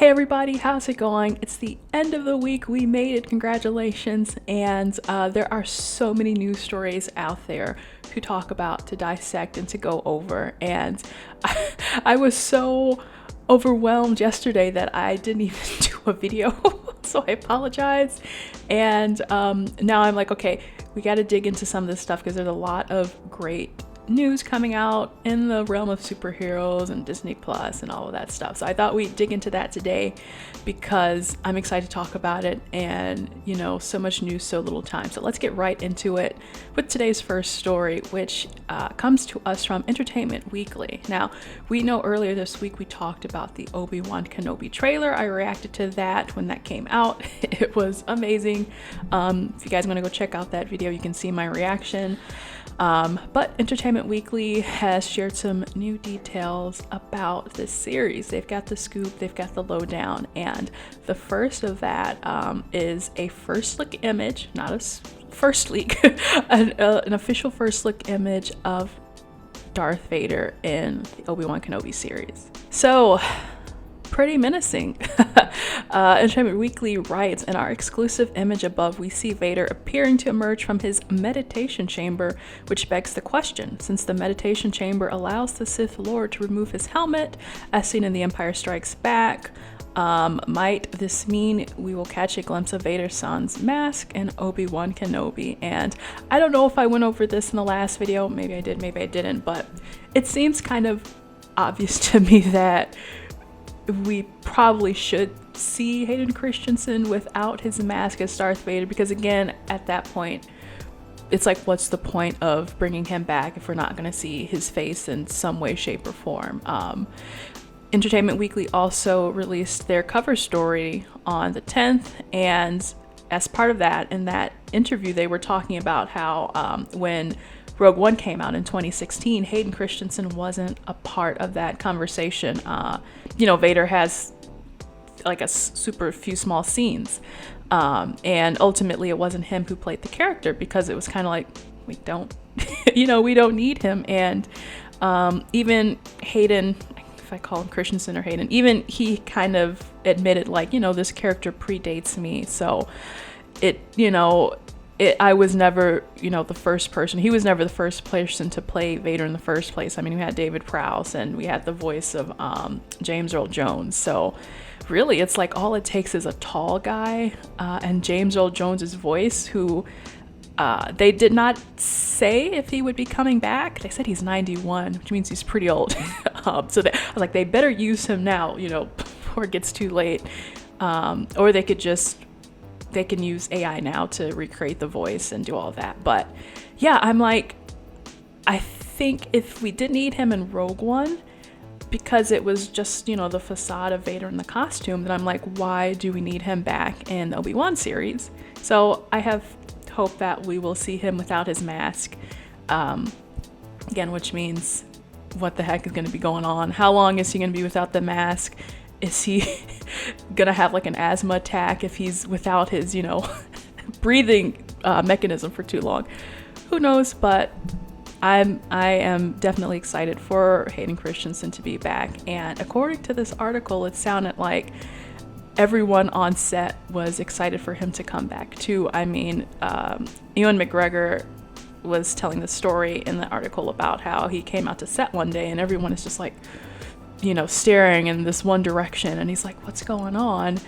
Hey everybody, how's it going? It's the end of the week. We made it. Congratulations. And there are so many news stories out there to talk about, to dissect, and to go over. And I was so overwhelmed yesterday that I didn't even do a video. So I apologize. And now I'm like, okay, we got to dig into some of this stuff because there's a lot of great news coming out in the realm of superheroes and Disney Plus and all of that stuff. So I thought we'd dig into that today because I'm excited to talk about it, and so much news, so little time. So let's get right into it with today's first story, which comes to us from Entertainment Weekly. Now, we know earlier this week we talked about the Obi-Wan Kenobi trailer. I reacted to that when that came out. It was amazing. If you guys want to go check out that video, you can see my reaction. But Entertainment Weekly has shared some new details about this series. They've got the scoop, they've got the lowdown, and the first of that is a first look image, not a first leak, an official first look image of Darth Vader in the Obi-Wan Kenobi series. So, pretty menacing. Entertainment Weekly writes, in our exclusive image above, we see Vader appearing to emerge from his meditation chamber, which begs the question, since the meditation chamber allows the Sith Lord to remove his helmet, as seen in The Empire Strikes Back, might this mean we will catch a glimpse of Vader's son's mask in Obi-Wan Kenobi? And I don't know if I went over this in the last video, maybe I did, maybe I didn't, but it seems kind of obvious to me that we probably should see Hayden Christensen without his mask as Darth Vader, because again, at that point, it's like, what's the point of bringing him back if we're not going to see his face in some way, shape, or form? Entertainment Weekly also released their cover story on the 10th, and as part of that, in that interview, they were talking about how when Rogue One came out in 2016, Hayden Christensen wasn't a part of that conversation. Vader has like a super few small scenes, and ultimately it wasn't him who played the character, because it was kind of like, we don't we don't need him. And even Hayden, if I call him Christensen or Hayden, even he kind of admitted, like, this character predates me, so I was never, the first person. He was never the first person to play Vader in the first place. I mean, we had David Prowse, and we had the voice of James Earl Jones. So really, it's like all it takes is a tall guy, and James Earl Jones's voice, who they did not say if he would be coming back. They said he's 91, which means he's pretty old. I was like, they better use him now, before it gets too late. Or they can use AI now to recreate the voice and do all that. But yeah, I'm like, I think if we did need him in Rogue One, because it was just, the facade of Vader in the costume, then I'm like, why do we need him back in the Obi-Wan series? So I have hope that we will see him without his mask. Again, which means, what the heck is going to be going on? How long is he going to be without the mask? Is he gonna have like an asthma attack if he's without his, breathing mechanism for too long? Who knows? But I am definitely excited for Hayden Christensen to be back. And according to this article, it sounded like everyone on set was excited for him to come back too. I mean, Ewan McGregor was telling the story in the article about how he came out to set one day and everyone is just like, staring in this one direction, and he's like, what's going on?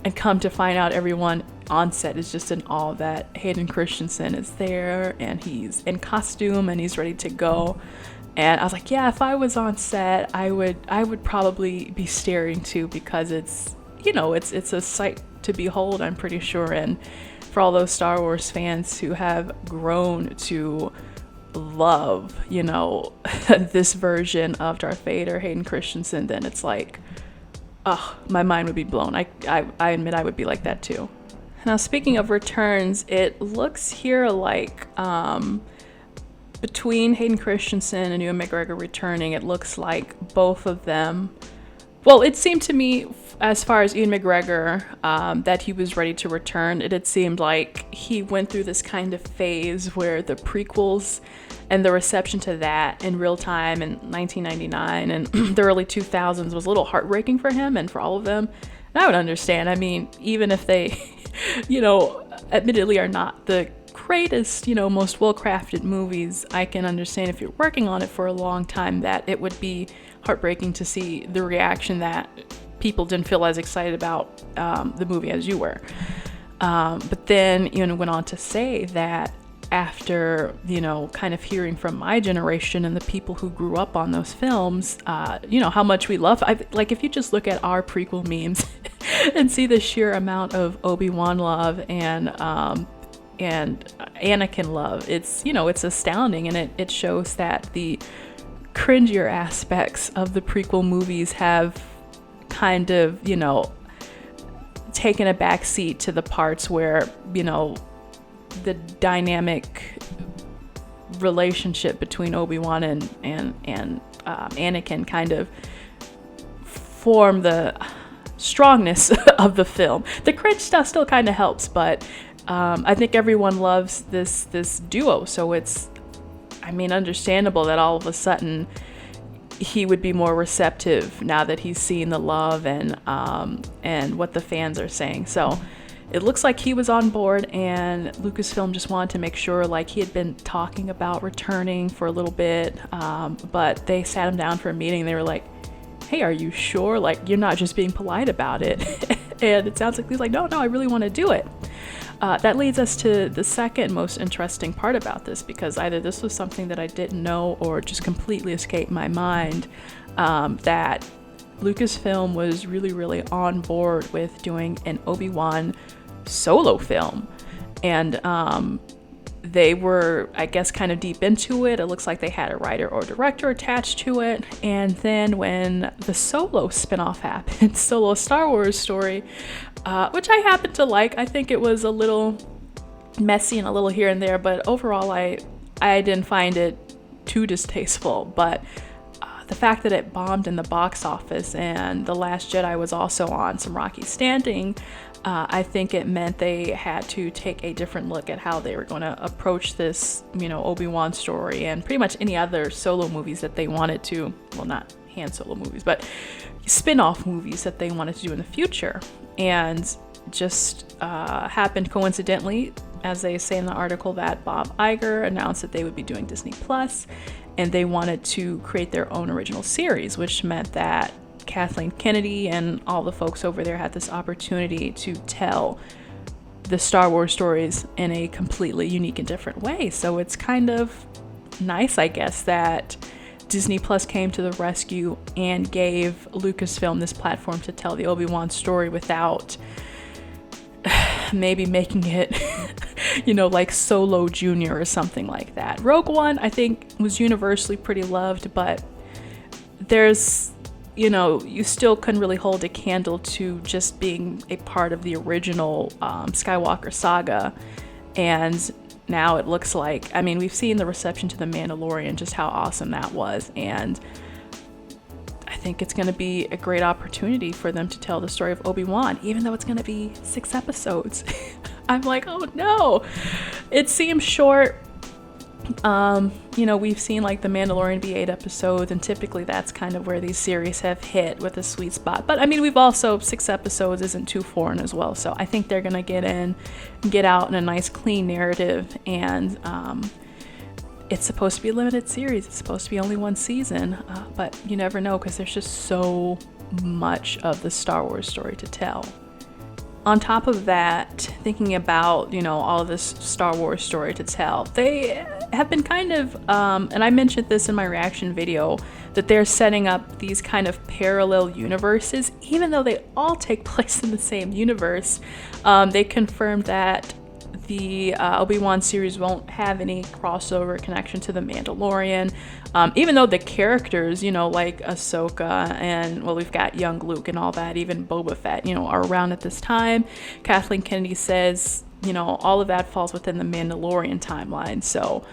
And come to find out, everyone on set is just in awe that Hayden Christensen is there, and he's in costume and he's ready to go. And I was like, yeah, if I was on set, I would probably be staring too, because it's it's a sight to behold, I'm pretty sure. And for all those Star Wars fans who have grown to love this version of Darth Vader, Hayden Christensen, then it's like, my mind would be blown. I admit I would be like that too. Now, speaking of returns, it looks here like between Hayden Christensen and Ewan McGregor returning, it looks like both of them, well, it seemed to me, as far as Ewan McGregor, that he was ready to return. It had seemed like he went through this kind of phase where the prequels and the reception to that in real time in 1999 and the early 2000s was a little heartbreaking for him and for all of them. And I would understand. I mean, even if they, admittedly are not the greatest, most well-crafted movies, I can understand if you're working on it for a long time that it would be heartbreaking to see the reaction that people didn't feel as excited about the movie as you were. But then, went on to say that after, kind of hearing from my generation and the people who grew up on those films, how much we love, like if you just look at our prequel memes and see the sheer amount of Obi-Wan love and Anakin love, it's astounding, and it shows that the cringier aspects of the prequel movies have kind of, taken a back seat to the parts where, the dynamic relationship between Obi-Wan and Anakin kind of form the strongness of the film. The cringe stuff still kind of helps, but I think everyone loves this duo, so it's, understandable that all of a sudden he would be more receptive now that he's seen the love and what the fans are saying. So it looks like he was on board, and Lucasfilm just wanted to make sure, like, he had been talking about returning for a little bit, but they sat him down for a meeting. They were like, hey, are you sure? Like, you're not just being polite about it. And it sounds like he's like, no, I really want to do it. That leads us to the second most interesting part about this, because either this was something that I didn't know or just completely escaped my mind, that Lucasfilm was really, really on board with doing an Obi-Wan solo film. And they were, I guess, kind of deep into it. It looks like they had a writer or director attached to it. And then when the Solo spinoff happened, Solo Star Wars story, which I happen to like. I think it was a little messy and a little here and there, but overall I didn't find it too distasteful. But the fact that it bombed in the box office and The Last Jedi was also on some rocky standing, I think it meant they had to take a different look at how they were going to approach this, Obi-Wan story and pretty much any other solo movies that they wanted to, well, not Han Solo movies, but spin-off movies that they wanted to do in the future. And just happened coincidentally, as they say in the article, that Bob Iger announced that they would be doing Disney Plus, and they wanted to create their own original series, which meant that Kathleen Kennedy and all the folks over there had this opportunity to tell the Star Wars stories in a completely unique and different way. So it's kind of nice, I guess, that Disney Plus came to the rescue and gave Lucasfilm this platform to tell the Obi-Wan story without maybe making it, like Solo Jr. or something like that. Rogue One, I think, was universally pretty loved, but there's, you still couldn't really hold a candle to just being a part of the original Skywalker saga. And now it looks like, we've seen the reception to The Mandalorian, just how awesome that was. And I think it's going to be a great opportunity for them to tell the story of Obi-Wan, even though it's going to be 6 episodes. I'm like, oh no, it seems short. We've seen like The Mandalorian be 8 episodes, and typically that's kind of where these series have hit with a sweet spot. But we've also, 6 episodes isn't too foreign as well. So I think they're going to get in and get out in a nice clean narrative. And it's supposed to be a limited series. It's supposed to be only 1 season, but you never know, because there's just so much of the Star Wars story to tell. On top of that, thinking about, all of this Star Wars story to tell, they have been kind of, and I mentioned this in my reaction video, that they're setting up these kind of parallel universes, even though they all take place in the same universe. They confirmed that the Obi-Wan series won't have any crossover connection to The Mandalorian, even though the characters, like Ahsoka and, well, we've got young Luke and all that, even Boba Fett, are around at this time. Kathleen Kennedy says, all of that falls within the Mandalorian timeline. So,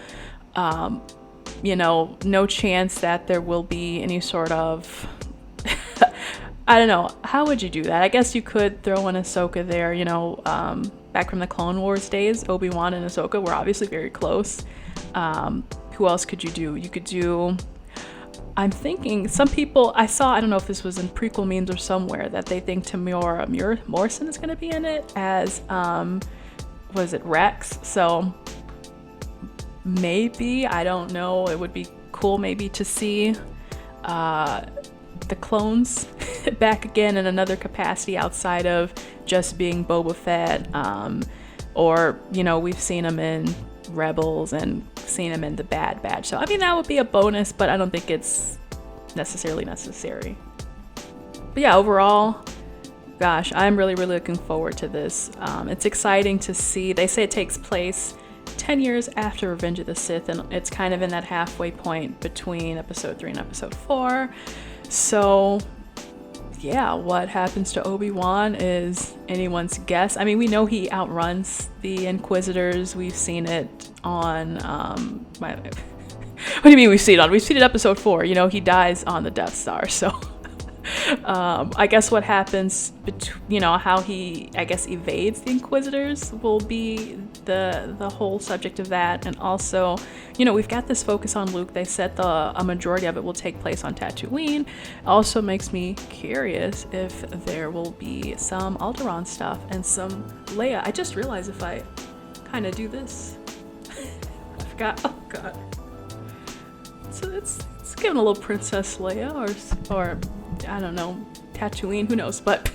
no chance that there will be any sort of I don't know, how would you do that? I guess you could throw in Ahsoka there, back from the Clone Wars days. Obi-Wan and Ahsoka were obviously very close. Who else could you do? You could do, I'm thinking some people I saw, I don't know if this was in prequel memes or somewhere, that they think Tamora Morrison is going to be in it as was it Rex? So maybe, I don't know, it would be cool maybe to see the clones back again in another capacity outside of just being Boba Fett, or we've seen him in Rebels and seen him in the Bad Batch. So I mean, that would be a bonus, but I don't think it's necessarily necessary. But yeah, overall, gosh, I'm really looking forward to this. It's exciting to see. They say it takes place 10 years after Revenge of the Sith, and it's kind of in that halfway point between episode 3 and episode 4. So yeah, what happens to Obi-Wan is anyone's guess. I mean, we know he outruns the Inquisitors. We've seen it on what do you mean we've seen it on? We've seen it episode 4. He dies on the Death Star. So I guess what happens how he, I guess, evades the Inquisitors will be the whole subject of that. And also, we've got this focus on Luke. They said a majority of it will take place on Tatooine. Also makes me curious if there will be some Alderaan stuff and some Leia. I just realized if I kind of do this, I forgot. Oh god. So it's giving a little Princess Leia or I don't know, Tatooine, who knows, but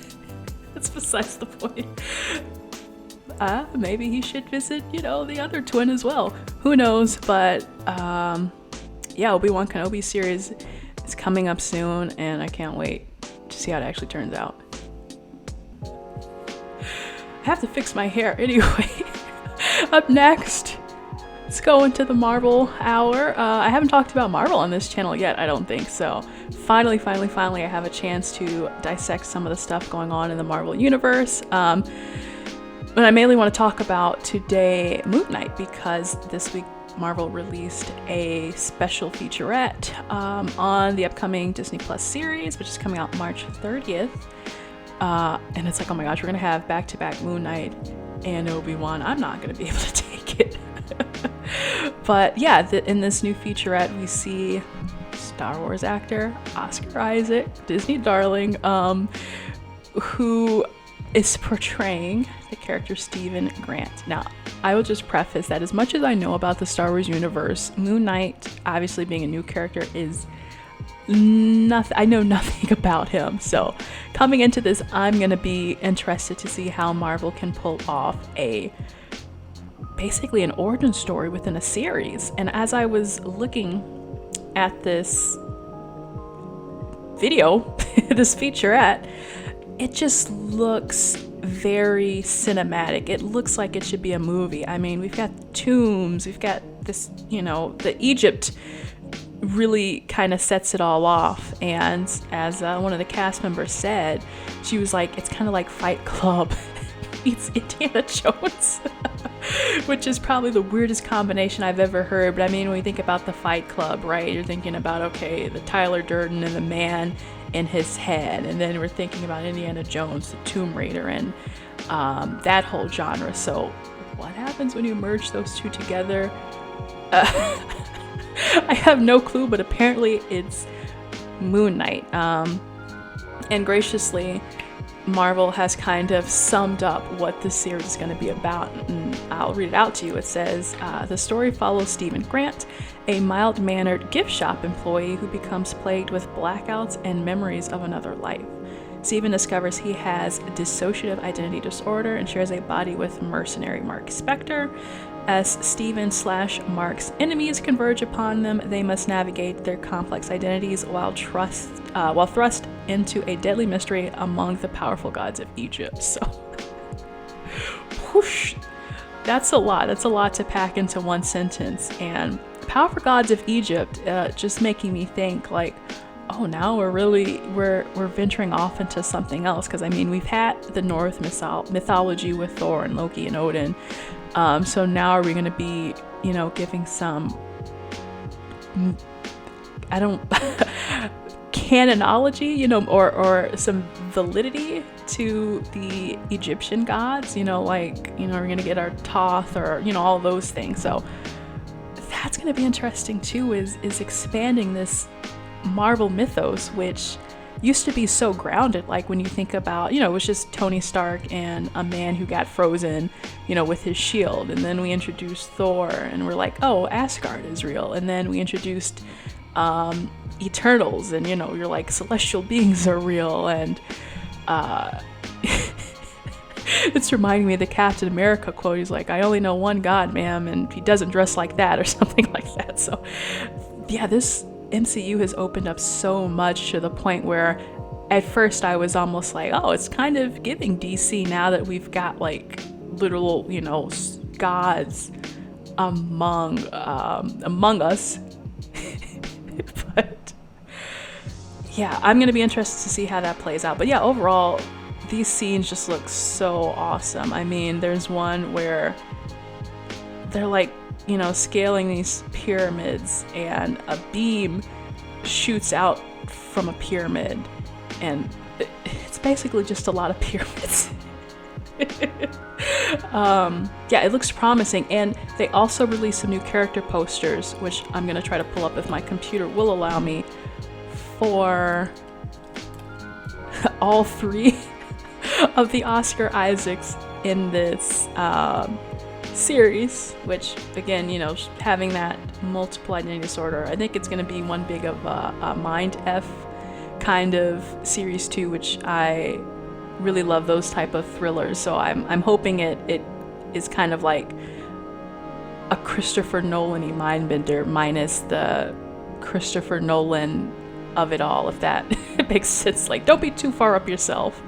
that's besides the point. Maybe he should visit, the other twin as well. Who knows, but yeah, Obi-Wan Kenobi series is coming up soon, and I can't wait to see how it actually turns out. I have to fix my hair anyway. Up next, let's go into the Marvel hour. I haven't talked about Marvel on this channel yet, I don't think, so finally I have a chance to dissect some of the stuff going on in the Marvel universe. But I mainly want to talk about today Moon Knight, because this week Marvel released a special featurette on the upcoming Disney Plus series, which is coming out March 30th. And it's like, oh my gosh, we're going to have back-to-back Moon Knight and Obi-Wan. I'm not going to be able to take it. But yeah, in this new featurette, we see Star Wars actor Oscar Isaac, Disney darling, who is portraying the character Stephen Grant. Now, I will just preface that as much as I know about the Star Wars universe, Moon Knight, obviously being a new character, is nothing. I know nothing about him. So coming into this, I'm going to be interested to see how Marvel can pull off basically an origin story within a series. And as I was looking at this video, this featurette, it just looks very cinematic. It looks like it should be a movie. I mean, we've got tombs, we've got this, the Egypt really kind of sets it all off. And as one of the cast members said, she was like, it's kind of like Fight Club meets Indiana Jones. Which is probably the weirdest combination I've ever heard. But I mean, when you think about the Fight Club, right, you're thinking about, okay, the Tyler Durden and the man in his head, and then we're thinking about Indiana Jones, the Tomb Raider, and that whole genre. So what happens when you merge those two together? I have no clue, but apparently it's Moon Knight. And graciously, Marvel has kind of summed up what this series is going to be about, and I'll read it out to you. It says, the story follows Stephen Grant, a mild-mannered gift shop employee who becomes plagued with blackouts and memories of another life. Stephen discovers he has dissociative identity disorder and shares a body with mercenary Mark Spector. As Stephen/Mark's enemies converge upon them, they must navigate their complex identities while thrust into a deadly mystery among the powerful gods of Egypt. So, whoosh, that's a lot. That's a lot to pack into one sentence. And powerful gods of Egypt, just making me think like, oh, now we're venturing off into something else. Because I mean, we've had the Norse mythology with Thor and Loki and Odin. So now are we going to be, giving some, canonology, or some validity to the Egyptian gods, we're going to get our Thoth or, all those things. So that's going to be interesting too, is expanding this Marvel mythos, which used to be so grounded. Like when you think about, it was just Tony Stark and a man who got frozen, with his shield. And then we introduced Thor, and we're like, oh, Asgard is real. And then we introduced Eternals, and you're like, celestial beings are real. And it's reminding me of the Captain America quote. He's like, I only know one God, ma'am, and he doesn't dress like that, or something like that. So yeah, this MCU has opened up so much, to the point where at first I was almost like, oh, it's kind of giving DC now that we've got like literal, gods among us. But yeah, I'm gonna be interested to see how that plays out. But yeah, overall, these scenes just look so awesome. I mean, there's one where they're like, scaling these pyramids, and a beam shoots out from a pyramid, and it's basically just a lot of pyramids. Yeah, it looks promising. And they also released some new character posters, which I'm gonna try to pull up if my computer will allow me, for all three of the Oscar Isaacs in this series, which again, having that multiple identity disorder, I think it's going to be one big of a mind F kind of series too, which I really love those type of thrillers. So I'm hoping it is kind of like a Christopher Nolan-y mindbender minus the Christopher Nolan of it all, if that makes sense. Like, don't be too far up yourself.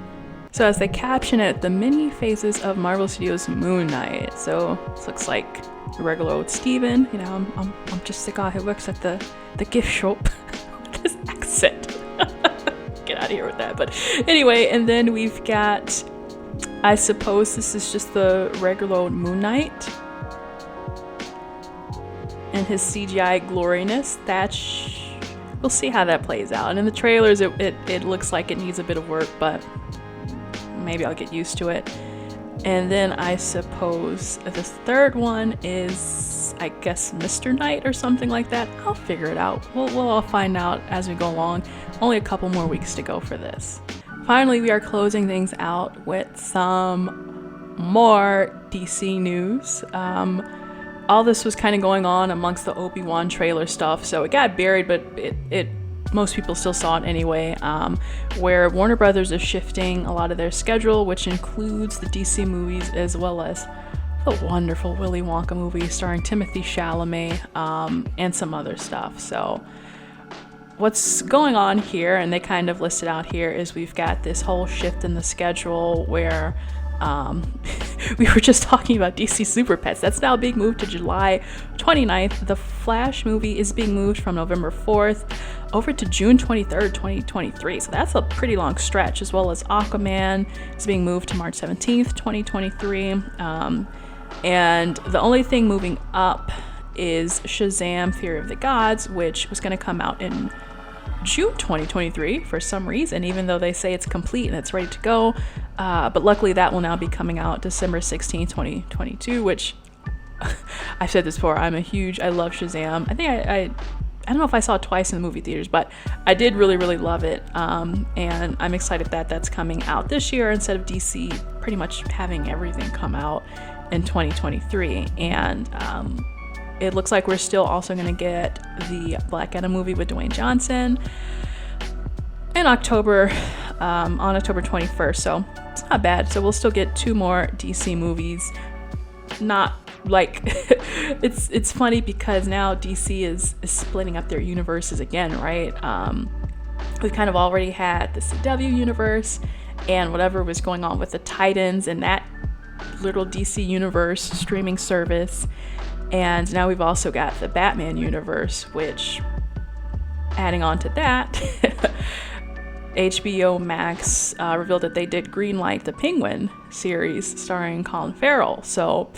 So as they caption it, the many phases of Marvel Studios' Moon Knight. So this looks like the regular old Steven. I'm just the guy who works at the gift shop. This accent. Get out of here with that. But anyway, and then we've got, I suppose this is just the regular old Moon Knight and his CGI gloriness. We'll see how that plays out. And in the trailers, it looks like it needs a bit of work, but maybe I'll get used to it. And then I suppose this third one is, I guess, Mr. Knight or something like that. I'll figure it out. We'll all find out as we go along. Only a couple more weeks to go for this. Finally, we are closing things out with some more DC news. All this was kind of going on amongst the Obi-Wan trailer stuff, so it got buried, but it most people still saw it anyway, where Warner Brothers is shifting a lot of their schedule, which includes the DC movies as well as the wonderful Willy Wonka movie starring Timothée Chalamet, and some other stuff. So what's going on here, and they kind of listed out here, is we've got this whole shift in the schedule where we were just talking about DC Super Pets. That's now being moved to July 29th. The Flash movie is being moved from November 4th over to June 23rd, 2023. So that's a pretty long stretch, as well as Aquaman is being moved to March 17th, 2023. And the only thing moving up is Shazam! Fury of the Gods, which was going to come out in June 2023 for some reason, even though they say it's complete and it's ready to go. But luckily that will now be coming out December 16, 2022, which I've said this before, I love Shazam. I think I don't know if I saw it twice in the movie theaters, but I did really, really love it. And I'm excited that that's coming out this year instead of DC pretty much having everything come out in 2023. And it looks like we're still also going to get the Black Adam movie with Dwayne Johnson in October, on October 21st. So it's not bad. So we'll still get 2 more DC movies. Not like it's funny because now DC is splitting up their universes again, right? We've kind of already had the CW universe and whatever was going on with the Titans and that little DC universe streaming service. And now we've also got the Batman universe, which, adding on to that, HBO Max revealed that they did greenlight the Penguin series starring Colin Farrell. So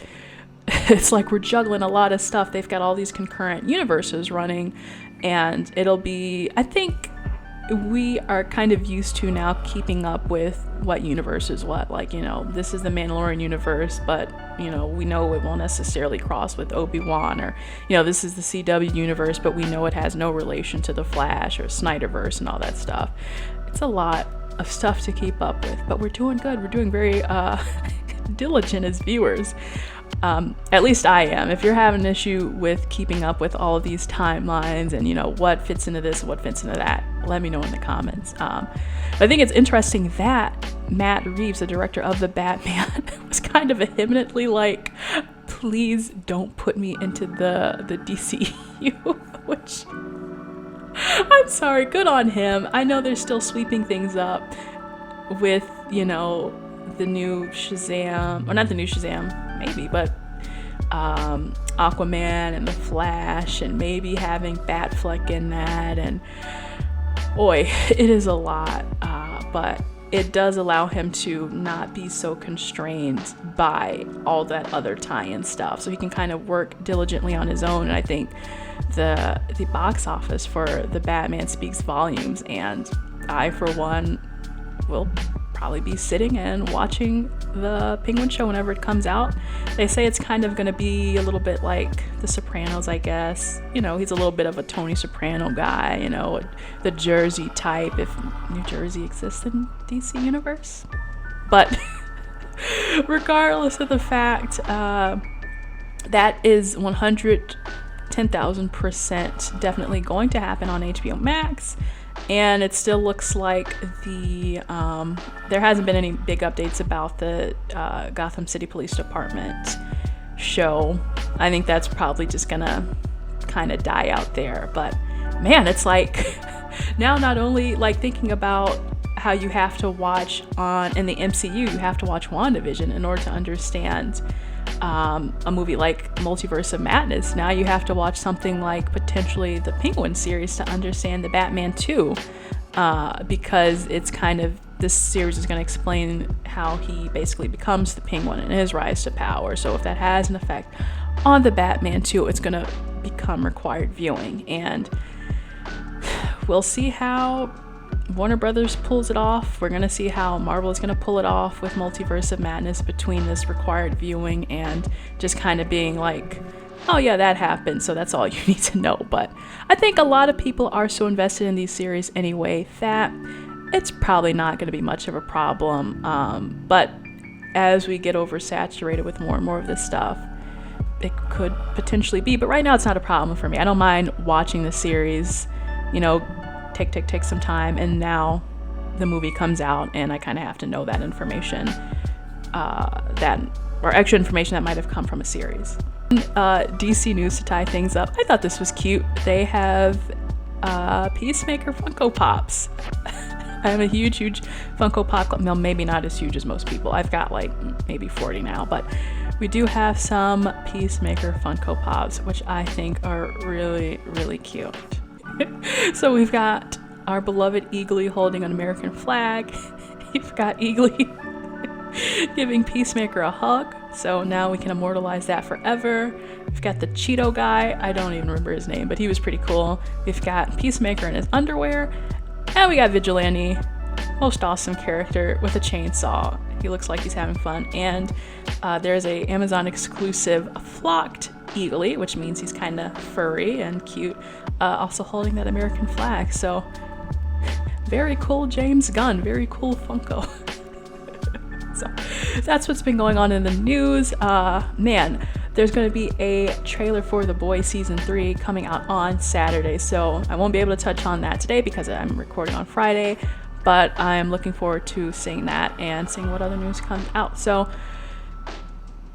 it's like we're juggling a lot of stuff. They've got all these concurrent universes running, and it'll be, I think, we are kind of used to now keeping up with what universe is what. Like, you know, this is the Mandalorian universe, but, you know, we know it won't necessarily cross with Obi-Wan, or, you know, this is the CW universe, but we know it has no relation to the Flash or Snyderverse and all that stuff. It's a lot of stuff to keep up with, but we're doing good. We're doing very diligent as viewers. At least I am. If you're having an issue with keeping up with all of these timelines and, you know, what fits into this, what fits into that, let me know in the comments. I think it's interesting that Matt Reeves, the director of the Batman, was kind of vehemently like, please don't put me into the DCU, which, I'm sorry, good on him. I know they're still sweeping things up with, you know, the new Shazam, or not the new Shazam, maybe, but Aquaman and the Flash, and maybe having Batfleck in that, and boy, it is a lot, but it does allow him to not be so constrained by all that other tie-in stuff, so he can kind of work diligently on his own. And I think the box office for the Batman speaks volumes, and I, for one, will probably be sitting and watching the Penguin show whenever it comes out. They say it's kind of going to be a little bit like The Sopranos, I guess. You know, he's a little bit of a Tony Soprano guy, you know, the Jersey type, if New Jersey exists in DC universe. But regardless of the fact, that is 110,000% definitely going to happen on HBO Max. And it still looks like there hasn't been any big updates about the Gotham City Police Department show. I think that's probably just gonna kind of die out there. But man, it's like now not only like thinking about how you have to watch in the MCU, you have to watch WandaVision in order to understand a movie like Multiverse of Madness. Now you have to watch something like potentially the Penguin series to understand the Batman 2, because it's kind of, this series is going to explain how he basically becomes the Penguin and his rise to power. So if that has an effect on the Batman 2, it's going to become required viewing, and we'll see how Warner Brothers pulls it off. We're gonna see how Marvel is gonna pull it off with Multiverse of Madness, between this required viewing and just kind of being like, oh yeah, that happened, so that's all you need to know. But I think a lot of people are so invested in these series anyway that it's probably not gonna be much of a problem. But as we get oversaturated with more and more of this stuff, it could potentially be. But right now it's not a problem for me. I don't mind watching the series, you know, take some time, and now the movie comes out and I kind of have to know that information, or extra information that might have come from a series. DC news to tie things up. I thought this was cute. They have Peacemaker Funko Pops. I am a huge Funko Pop, well, maybe not as huge as most people. I've got like maybe 40 now, but we do have some Peacemaker Funko Pops, which I think are really, really cute. So we've got our beloved Eagly holding an American flag. You've got Eagly giving Peacemaker a hug, so now we can immortalize that forever. We've got the Cheeto guy, I don't even remember his name, but he was pretty cool. We've got Peacemaker in his underwear, and we got Vigilante, most awesome character with a chainsaw. He looks like he's having fun, and there's a Amazon exclusive flocked Eagly, which means he's kind of furry and cute, also holding that American flag. So very cool James Gunn, very cool Funko. So that's what's been going on in the news. Man, there's going to be a trailer for The Boys season 3 coming out on Saturday, so I won't be able to touch on that today because I'm recording on Friday, but I'm looking forward to seeing that and seeing what other news comes out. So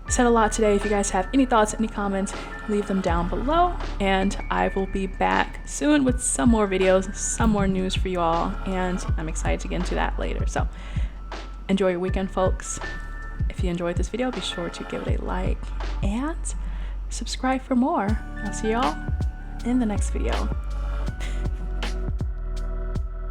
said a lot today. If you guys have any thoughts, any comments, leave them down below, and I will be back soon with some more videos, some more news for you all, and I'm excited to get into that later. So enjoy your weekend, folks. If you enjoyed this video, be sure to give it a like and subscribe for more. I'll see y'all in the next video.